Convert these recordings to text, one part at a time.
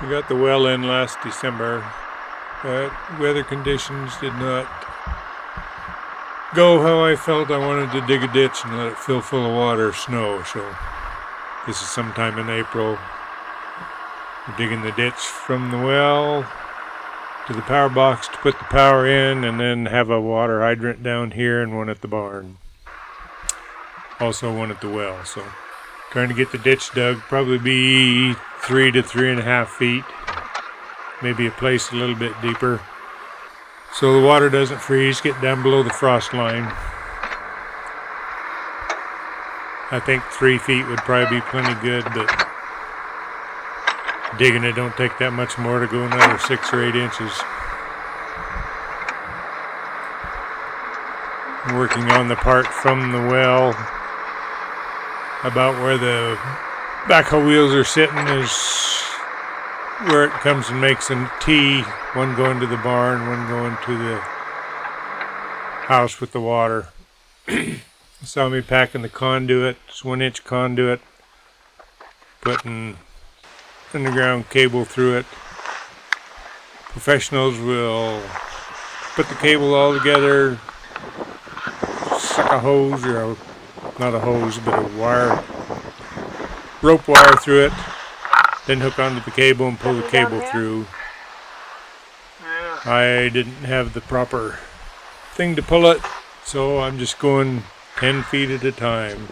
We got the well in last December, but weather conditions did not go how I felt. I wanted to dig a ditch and let it fill full of water, snow. So this is sometime in April. We're digging the ditch from the well to the power box to put the power in, and then have a water hydrant down here and one at the barn. Also one at the well. So trying to get the ditch dug, probably be 3 to 3.5 feet. Maybe a place a little bit deeper, so the water doesn't freeze, get down below the frost line. I think 3 feet would probably be plenty good, but digging it don't take that much more to go another 6 or 8 inches. I'm working on the part from the well about where the backhoe wheels are sitting is where it comes and makes a T, one going to the barn, one going to the house with the water. You saw me packing the conduit. It's 1-inch conduit, putting underground cable through it. Professionals will put the cable all together, suck a hose, or not a hose, but a wire, rope wire through it, then hook onto the cable and pull the cable through. I didn't have the proper thing to pull it, so I'm just going 10 feet at a time.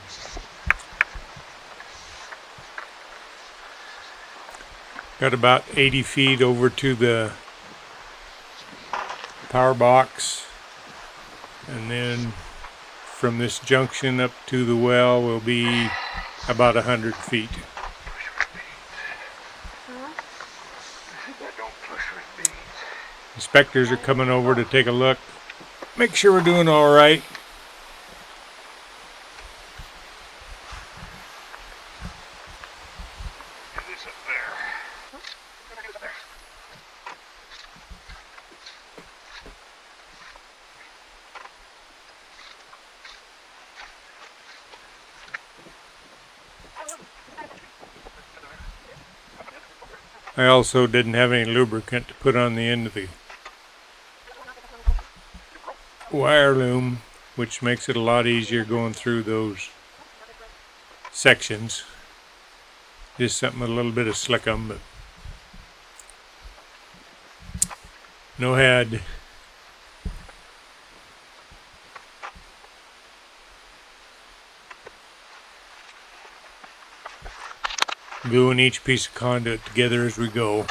Got about 80 feet over to the power box, and then from this junction up to the well will be about 100 feet. Inspectors are coming over to take a look, make sure we're doing all right. I also didn't have any lubricant to put on the end of the wire loom, which makes it a lot easier going through those sections. Just something with a little bit of slickum, but no head. Gluing each piece of conduit together as we go.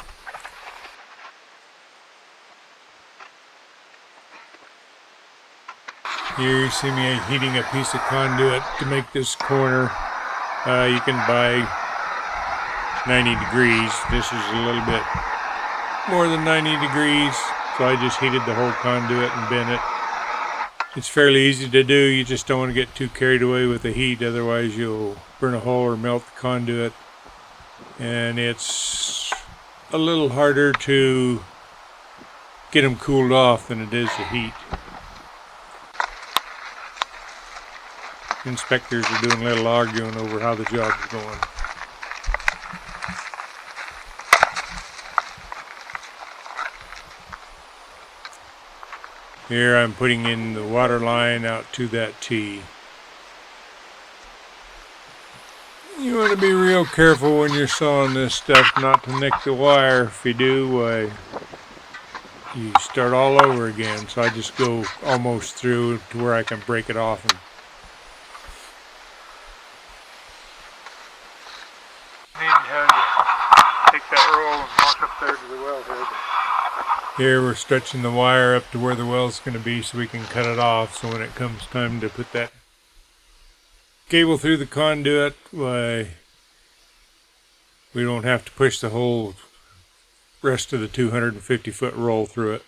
Here you see me heating a piece of conduit to make this corner. You can buy 90 degrees. This is a little bit more than 90 degrees, so I just heated the whole conduit and bent it. It's fairly easy to do. You just don't want to get too carried away with the heat, otherwise you'll burn a hole or melt the conduit. And it's a little harder to get them cooled off than it is to heat. Inspectors are doing a little arguing over how the job is going. Here I'm putting in the water line out to that T. You want to be real careful when you're sawing this stuff not to nick the wire. If you do, you start all over again. So I just go almost through to where I can break it off. And take that roll and walk up there to the wellhead. Here we're stretching the wire up to where the well's going to be so we can cut it off. So when it comes time to put that cable through the conduit, why, we don't have to push the whole rest of the 250-foot roll through it.